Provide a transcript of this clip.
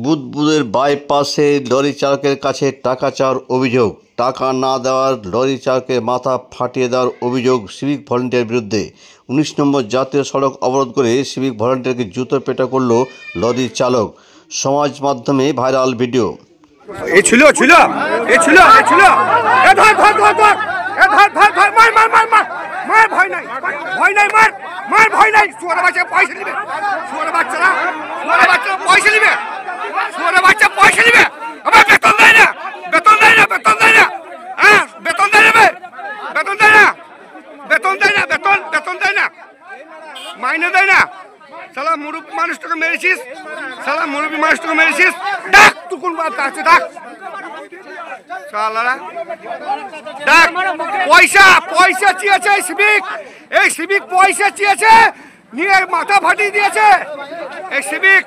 বুদবুদের বাইপাসে lorry চালকের কাছে টাকা চাওয়ার অভিযোগ। টাকা না দেওয়ার লরি চালকের মাথা ফাটিয়ে দেওয়ার অভিযোগ সিভিক ভলান্টিয়ার বিরুদ্ধে। 19 নম্বর জাতীয় সড়ক অবরোধ করে সিভিক ভলান্টিয়ারকে জুতো পেটা করল লরি চালক। সমাজ মাধ্যমে ভাইরাল ভিডিও। মাইনে দেয় না, সালা মুরব্বী মানুষটাকে মেরেছিস, সালা মুরব্বী মানুষটাকে মেরেছিস, ডাক তুকুন আছে, ডাক সালারা, ডাক। পয়সা পয়সা চেয়েছে এই সিভিক পয়সা চেয়েছে, নিয়ে মাথা ফাটিয়ে দিয়েছে এই সিভিক।